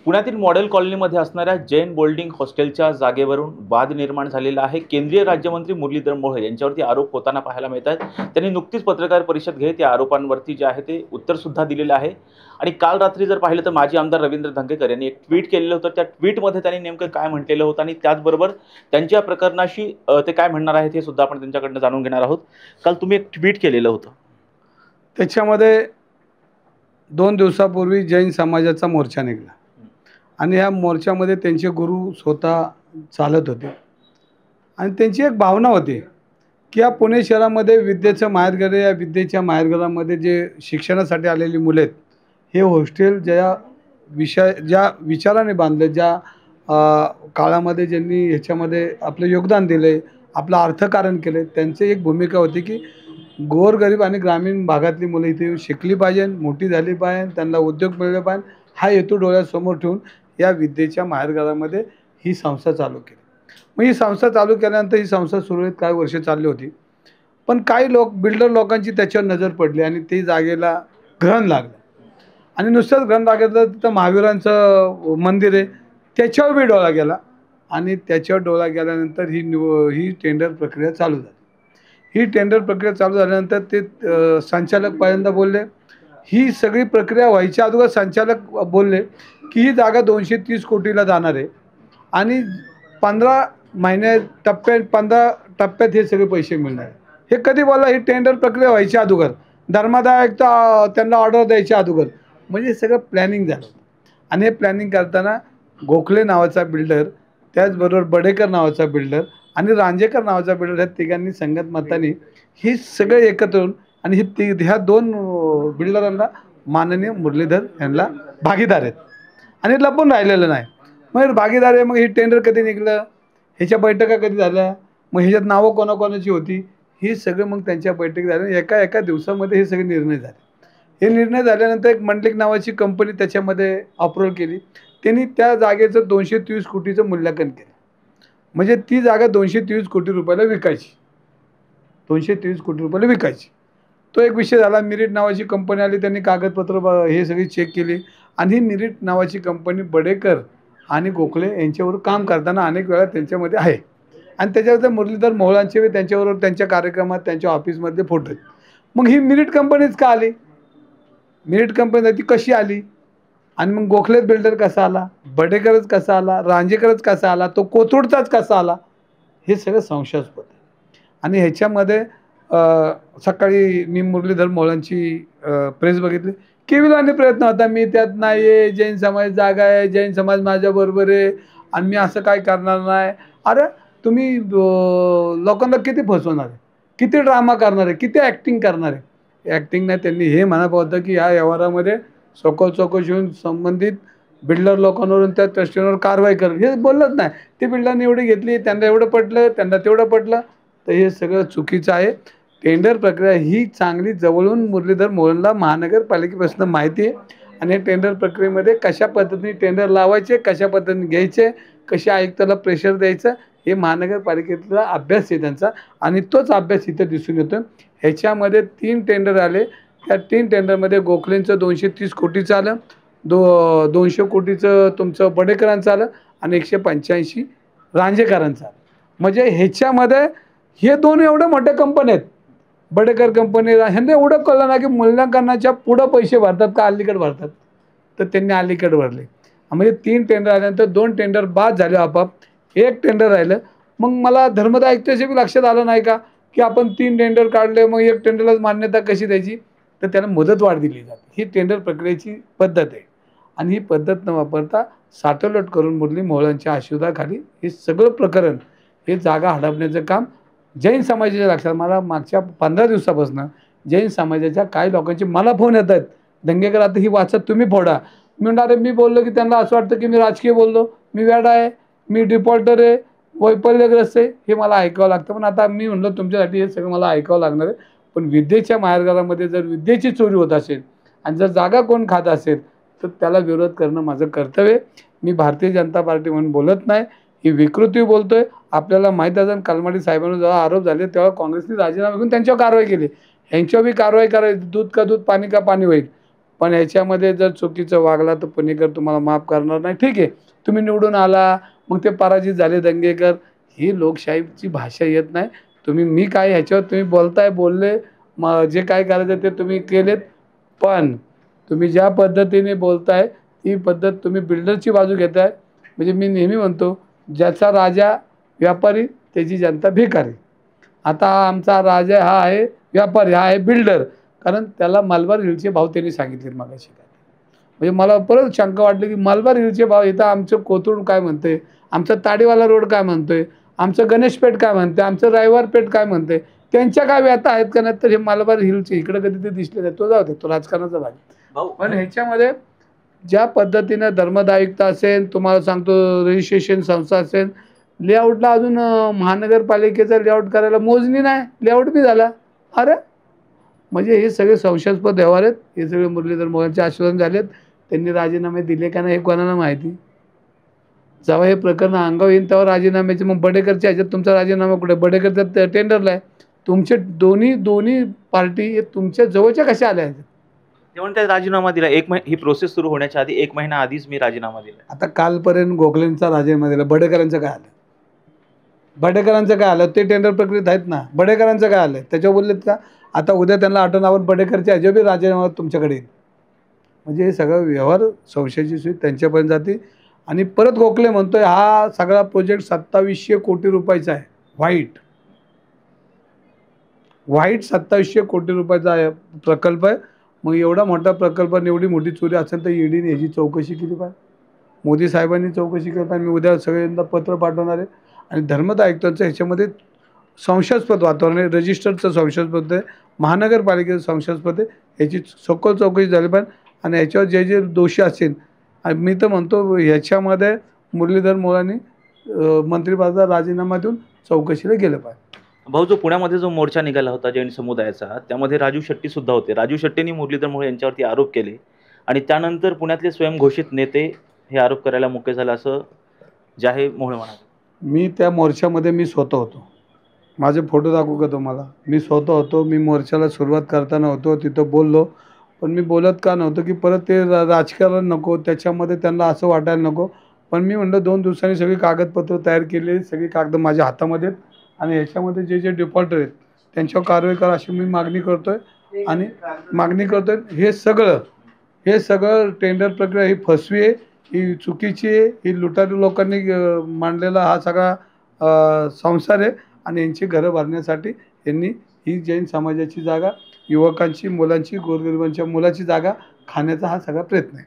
पुण्यातील मॉडेल कॉलनीमध्ये असणाऱ्या जैन बोर्डिंग हॉस्टेलच्या जागेवरून वाद निर्माण झालेला आहे। केंद्रीय राज्यमंत्री मुरलीधर मोहोळ यांच्यावरती आरोप होताना पाहायला मिळत आहेत। त्यांनी नुकतीच पत्रकार परिषद घेत या आरोपांवरती जे आहे ते उत्तर सुद्धा दिलेलं आहे। आणि काल रात्री जर पाहिलं तर माजी आमदार रवींद्र धंगेकर यांनी एक ट्विट केलेलं होतं। त्या ट्विटमध्ये त्यांनी नेमकं काय म्हटलेलं होतं आणि त्याचबरोबर त्यांच्या प्रकरणाशी ते काय म्हणणार आहेत हे सुद्धा आपण त्यांच्याकडून जाणून घेणार आहोत। काल तुम्ही एक ट्विट केलेलं होतं, त्याच्यामध्ये 2 दिवसापूर्वी जैन समाजाचा मोर्चा निघाला आणि ह्या मोर्चामध्ये त्यांचे गुरु स्वतः चालत होते आणि त्यांची एक भावना होती की या पुणे शहरामध्ये विद्येचं माहेरघर आहे। या विद्येच्या माहेरघरामध्ये जे शिक्षणासाठी आलेली मुलं आहेत, हे हॉस्टेल ज्या विचाराने बांधले, ज्या काळामध्ये ज्यांनी ह्याच्यामध्ये आपलं योगदान दिले, आपलं अर्थकारण केले, त्यांची एक भूमिका होती की गोरगरीब आणि ग्रामीण भागातली मुलं इथे येऊन शिकली पाहिजे, मोठी झाली पाहिजे, त्यांना उद्योग मिळले पाहिजे, हा हेतू डोळ्यासमोर ठेवून या विद्येच्या माहेरघरामध्ये ही संस्था चालू केली। मग ही संस्था चालू केल्यानंतर ही संस्था सुरळीत काही वर्ष चालली होती, पण काही बिल्डर लोकांची त्याच्यावर नजर पडली आणि ती जागेला ग्रहण लागलं आणि नुसतंच ग्रहण लागलं, तिथं महावीरांचं मंदिर आहे त्याच्यावर बी डोळा गेला आणि त्याच्यावर डोळा गेल्यानंतर ही टेंडर प्रक्रिया चालू झाली। ही टेंडर प्रक्रिया चालू झाल्यानंतर ते संचालक पहिल्यांदा बोलले, ही सगळी प्रक्रिया व्हायच्या अगोदर संचालक बोलले की ही जागा 230 कोटीला जाणार आहे आणि 15 टप्प्यात हे सगळे पैसे मिळणार आहे। हे कधी बोलला? ही टेंडर प्रक्रिया व्हायच्या अगोदर, धर्मादाय त्यांना ऑर्डर द्यायच्या अगोदर, म्हणजे सगळं प्लॅनिंग झालं। आणि हे प्लॅनिंग करताना गोखले नावाचा बिल्डर, त्याचबरोबर बडेकर नावाचा बिल्डर आणि रांजेकर नावाचा बिल्डर, ह्या तिघांनी संगत मताने ही सगळे एकत्र होऊन आणि ह्या 2 बिल्डरांना माननीय मुरलीधर यांना भागीदार आहेत आणि लपून राहिलेलं नाही। मग भागीदार आहे, मग ही टेंडर कधी निघलं, ह्याच्या बैठका कधी झाल्या, मग ह्याच्यात नावं कोणाकोणाची होती, ही सगळं मग त्यांच्या बैठकी झाल्या। एका दिवसामध्ये हे सगळे निर्णय झाले। हे निर्णय झाल्यानंतर एक मंडलिक नावाची कंपनी त्याच्यामध्ये अप्रूव्हल केली। त्यांनी त्या जागेचं 223 कोटीचं मूल्यांकन केलं, म्हणजे ती जागा 223 कोटी रुपयाला विकायची, 223 कोटी रुपयाला विकायची। तो एक विषय झाला। मिरिट नावाची कंपनी आली, त्यांनी कागदपत्र हे सगळी चेक केली आणि ही मिरिट नावाची कंपनी बडेकर आणि गोखले यांच्यावर काम करताना अनेक वेळा त्यांच्यामध्ये आहे आणि त्याच्यावर मुरलीधर मोहोळांचे त्यांच्याबरोबर त्यांच्या कार्यक्रमात त्यांच्या ऑफिसमध्ये फोटो आहेत। मग ही मिरिट कंपनीच का आली? मिरिट कंपनी ती कशी आली आणि मग गोखलेच बिल्डर कसा आला, बडेकरच कसा आला, रांजेकरच कसा आला, तो कोथरूडचाच कसा आला, हे सगळं संशयास्पद आहे। आणि ह्याच्यामध्ये सकाळी मी मुरलीधर मोहोळांची प्रेस बघितली, केविलाने प्रयत्न होता, मी त्यात नाही आहे, जैन समाज जागा आहे, जैन समाज माझ्याबरोबर आहे आणि मी असं काय करणार नाही। अरे तुम्ही लोकांना किती फसवणार आहे, किती ड्रामा करणार आहे, किती ॲक्टिंग करणार आहे? ॲक्टिंग नाही, त्यांनी हे म्हणावं होतं की ह्या व्यवहारामध्ये सखोल चौकशी होऊन संबंधित बिल्डर लोकांवरून त्या ट्रस्टीवर कारवाई करेल, हे बोललंच नाही। ते बिल्डरने एवढी घेतली, त्यांना एवढं पटलं, त्यांना तेवढं पटलं, तर हे सगळं चुकीचं आहे। टेंडर प्रक्रिया ही चांगली जवळून मुरलीधर मोहोळला महानगरपालिकेपासून माहिती आहे आणि या टेंडर प्रक्रियेमध्ये कशा पद्धतीने टेंडर लावायचे, कशा पद्धतीने घ्यायचे, कशा आयुक्ताला प्रेशर द्यायचं, हे महानगरपालिकेतला अभ्यास आहे त्यांचा आणि तोच अभ्यास इथं दिसून येतो। ह्याच्यामध्ये 3 टेंडर आले, त्या 3 टेंडरमध्ये गोखलेंचं 230 कोटीचं आलं, 200 कोटीचं तुमचं बडेकरांचं आलं आणि 185 रांजेकरांचं आलं। म्हणजे ह्याच्यामध्ये हे 2 एवढे मोठे कंपनी आहेत, बडेकर कंपनी, ह्यांना एवढं कळलं ना की मूल्यांकनाच्या पुढं पैसे भरतात का अलीकडे भरतात, तर त्यांनी अलीकडे भरले। म्हणजे 3 टेंडर आल्यानंतर 2 टेंडर बाद झाले आपाप, 1 टेंडर राहिलं। मग मला धर्मदाय आयुक्ताच्या बी लक्षात आलं नाही का की आपण 3 टेंडर काढले, मग 1 टेंडरलाच मान्यता कशी द्यायची, तर त्याला मुदतवाढ दिली जाते। ही टेंडर प्रक्रियेची पद्धत आहे आणि ही पद्धत न वापरता साठवलोट करून मुरली मोहोळांच्या आशीर्वादाखाली हे सगळं प्रकरण, हे जागा हडपण्याचं काम जैन समाजाच्या लक्षात, मला मागच्या 15 दिवसापासून जैन समाजाच्या काही लोकांचे मला फोन येत आहेत, दंगेकर आता ही वाचत तुम्ही फोडा। मी म्हणणार अरे मी बोललो की त्यांना असं वाटतं की मी राजकीय बोललो, मी वेडा आहे, मी डिफॉल्टर आहे, वैफल्यग्रस्त आहे, हे मला ऐकावं लागतं। पण आता मी म्हणलं तुमच्यासाठी हे सगळं मला ऐकावं लागणार आहे। पण विद्येच्या माहेरघरामध्ये जर विद्येची चोरी होत असेल आणि जर जागा कोण खात असेल तर त्याला विरोध करणं माझं कर्तव्य आहे। मी भारतीय जनता पार्टी म्हणून बोलत नाही, ही विकृती बोलतोय। आपल्याला माहीत असेल कलमाडी साहेबांवर जेव्हा आरोप झाले तेव्हा काँग्रेसने राजीनामा घेऊन त्यांच्यावर कारवाई केली, यांच्यावर बी कारवाई करायची, दूध का दूध पाणी का पाणी होईल। पण याच्यामध्ये जर चुकीचं वागला तर पुणेकर तुम्हाला माफ करणार नाही. ठीक आहे, तुम्ही निवडून आला, मग ते पराजित झाले दंगेकर, ही लोकशाहीची भाषा येत नाही. मी काय ह्याच्यावर तुम्ही बोलले, जे काय करायचं ते तुम्ही केलेत, पण तुम्ही ज्या पद्धतीने बोलताय ती पद्धत तुम्ही बिल्डरची बाजू घेताय. म्हणजे मी नेहमी म्हणतो, ज्याचा राजा व्यापारी त्याची जनता भिकारी. आता आमचा राजा हा आहे व्यापारी, हा आहे बिल्डर, कारण त्याला मलबार हिलचे भाव त्यांनी सांगितले मगाशी. म्हणजे मला परत शंका वाटली की मलबार हिलचे भाव इथं आमचं कोथरूड काय म्हणते, आमचं ताडेवाला रोड काय म्हणतोय, आमचं गणेशपेठ काय म्हणते, आमचं रायवारपेठ काय म्हणते, त्यांच्या काय व्यथा आहेत का नाही. तर हे मलबार हिलचे इकडे कधी ते दिसले नाही, तो जाऊ दे, तो राजकारणाचा भाग. पण ह्याच्यामध्ये ज्या पद्धतीनं धर्मदायिकता असेल, तुम्हाला सांगतो रजिस्ट्रेशन संस्था असेल, लेआउटला अजून महानगरपालिकेचा लेआउट करायला मोजणी नाही, लेआउट बी झाला. अरे म्हणजे हे सगळे संशयास्पद व्यवहार आहेत. हे सगळे मुरलीधर मोहोळांचे आश्वासन झालेत. त्यांनी राजीनामे दिले का नाही हे कोणाला माहिती. जेव्हा हे प्रकरण अंगावर येईल तेव्हा राजीनाम्याचे, मग बडेकरच्या ह्याच्यात तुमचा राजीनामा कुठे, बडेकरच्या टेंडरला आहे. तुमचे दोन्ही पार्टी हे तुमच्या जवळच्या कशा आल्या आहेत. ते म्हणतात राजीनामा दिला, ही प्रोसेस सुरू होण्याच्या आधी 1 महिना आधीच मी राजीनामा दिला. आता कालपर्यंत गोखलेंचा राजीनामा दिला, बडेकरांचं काय आलं, बडेकरांचं काय आलं, ते टेंडर प्रक्रियेत आहेत ना, बडेकरांचं काय आलं त्याच्यावर बोललेत का. आता उद्या त्यांना आठवणावर बडेकरच्या ह्याच्या बी राजीनामा तुमच्याकडे येईल. म्हणजे हे सगळं व्यवहार संशयाची सुई त्यांच्यापर्यंत जाते. आणि परत गोखले म्हणतोय हा सगळा प्रोजेक्ट 2700 कोटी रुपयाचा आहे. व्हाईट 2700 कोटी रुपयाचा आहे प्रकल्प आहे. मग एवढा मोठा प्रकल्प आणि एवढी मोठी चोरी असेल तर ईडीने ह्याची चौकशी केली पाहिजे, मोदी साहेबांनी चौकशी केली पाहिजे. मी उद्या सगळ्यांना पत्र पाठवणार आहे. आणि धर्मद आयुक्तांचं ह्याच्यामध्ये संशयास्पद वातावरण आहे, रजिस्टरचं संशयास्पद आहे, महानगरपालिकेचं संशयास्पद आहे. ह्याची सखोल चौकशी झाली पाहिजे. आणि ह्याच्यावर जे दोषी असेल, आणि मी तर म्हणतो ह्याच्यामध्ये मुरलीधर मोहोळांनी मंत्रिपदाचा राजीनामा देऊन चौकशीला गेलं पाहिजे. भाऊ, जो पुण्यामध्ये जो मोर्चा निघाला होता जैन समुदायाचा, त्यामध्ये राजू शेट्टी सुद्धा होते. राजू शेट्टींनी मुरलीधर मोहोळ यांच्यावरती आरोप केले आणि त्यानंतर पुण्यातले स्वयंघोषित नेते हे आरोप करायला मुके झाले, असं जाहीर मोहोळ म्हणाले. मी त्या मोर्चामध्ये मी स्वतः होतो. माझे फोटो दाखवू का तुम्हाला. मी स्वतः होतो. मी मोर्चाला सुरुवात करताना होतो, तिथं बोललो. पण मी बोलत का नव्हतं की परत ते राजकारण नको, त्याच्यामध्ये त्यांना असं वाटायला नको. पण मी म्हणलं 2 दिवसांनी सगळी कागदपत्र तयार केली, सगळी कागद माझ्या हातामध्ये आहेत. आणि ह्याच्यामध्ये जे डिफॉल्टर आहेत त्यांच्यावर कारवाई करा अशी मी मागणी करतोय. आणि मागणी करतोय हे सगळं टेंडर प्रक्रिया ही फसवी आहे, ही चुकीची आहे, ही लुटारू लोकांनी मांडलेला हा सगळा संसार आहे. आणि यांची घरं भरण्यासाठी यांनी ही जैन समाजाची जागा, युवकांची, मुलांची, गोरगरिबांच्या मुलाची जागा खाण्याचा हा सगळा प्रयत्न आहे.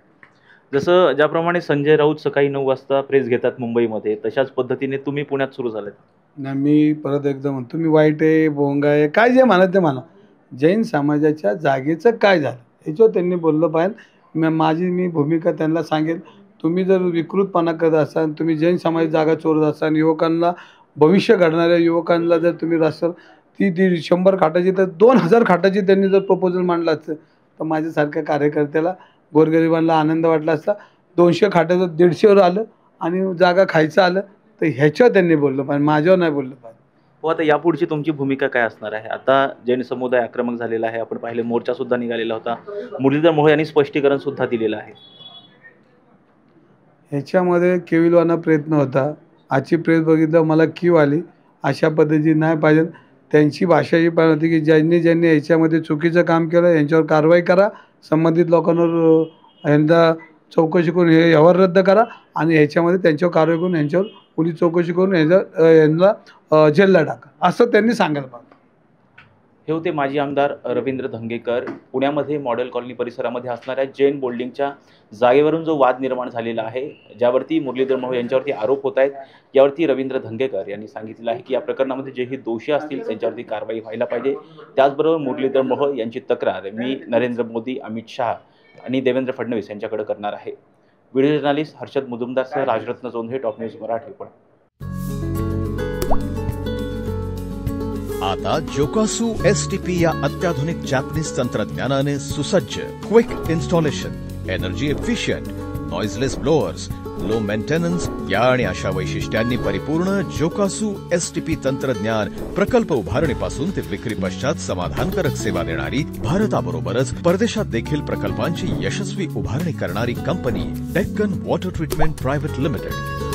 जसं ज्याप्रमाणे संजय राऊत सकाळी 9 वाजता प्रेस घेतात मुंबईमध्ये, तशाच पद्धतीने तुम्ही पुण्यात सुरू झालेत. नाही, मी परत एकदा म्हणतो, मी वाईट आहे, भोंगा आहे, काय जे म्हणत ते म्हणा. जैन समाजाच्या जागेचं काय झालं ह्याच्यावर त्यांनी बोललं पाहिजे. मी भूमिका त्यांना सांगेल. तुम्ही जर विकृतपणा करत असाल, तुम्ही जैन समाजाची जागा चोरत असाल, युवकांना, भविष्य घडणाऱ्या युवकांना जर तुम्ही रस्त्यावर ती 100 खाटाची तर 2000 खाटाची त्यांनी जर प्रपोजल मांडलं असतं तर माझ्यासारख्या कार्यकर्त्याला, गोरगरिबांना आनंद वाटला असता. 200 खाटाचं 150वर आलं आणि जागा खायचं आलं तर ह्याच्यावर त्यांनी बोललं पाहिजे, माझ्यावर नाही बोललं पाहिजे. हो, आता यापुढची तुमची भूमिका काय असणार आहे. आता जैन समुदाय आक्रमक झालेला आहे, आपण पाहिले मोर्चासुद्धा निघालेला होता, मुरलीधर मोहोळ यांनी स्पष्टीकरणसुद्धा दिलेलं आहे. ह्याच्यामध्ये केविलवाना प्रयत्न होता. आजची प्रेस बघितलं मला कीव आली. अशा पद्धतीने नाही पाहिजे. त्यांची भाषा ही पाहिजे होती की ज्यांनी ह्याच्यामध्ये चुकीचं काम केलं यांच्यावर कारवाई करा, संबंधित लोकांवर यांना चौकशी करून हे व्यवहार रद्द करा आणि ह्याच्यामध्ये त्यांच्यावर कारवाई करून यांच्यावर पोलीस चौकशी करून यांना जेलला टाका, असं त्यांनी सांगायला पाहिजे. हे होते माजी आमदार रवींद्र धंगेकर. पुण्यामध्ये मॉडेल कॉलनी परिसरामध्ये असणाऱ्या जैन बोल्डिंगच्या जागेवरून जो वाद निर्माण झालेला आहे, ज्यावरती मुरलीधर मोहोळ यांच्यावरती आरोप होत आहेत, यावरती रवींद्र धंगेकर यांनी सांगितलेलं आहे की या प्रकरणामध्ये जेही दोषी असतील त्यांच्यावरती कारवाई व्हायला पाहिजे. त्याचबरोबर मुरलीधर मोहोळ यांची तक्रार मी नरेंद्र मोदी, अमित शहा आणि देवेंद्र फडणवीस यांच्याकडे करणार आहे. व्हिडिओ जर्नलिस्ट हर्षद मुजुमदारसह राजरत्न जोंधे, टॉप न्यूज मराठी, पुणे. आता जोकासु STP या अत्याधुनिक जॅपनीज तंत्रज्ञानाने सुसज्ज, quick installation, energy efficient, noiseless blowers, low maintenance या आणि अशा वैशिष्ट्यांनी परिपूर्ण जोकासू एसटीपी तंत्रज्ञान प्रकल्प उभारणीपासून ते विक्री पश्चात समाधानकारक सेवा देणारी भारताबरोबरच परदेशात देखील प्रकल्पांची यशस्वी उभारणी करणारी company Deccan water treatment private limited.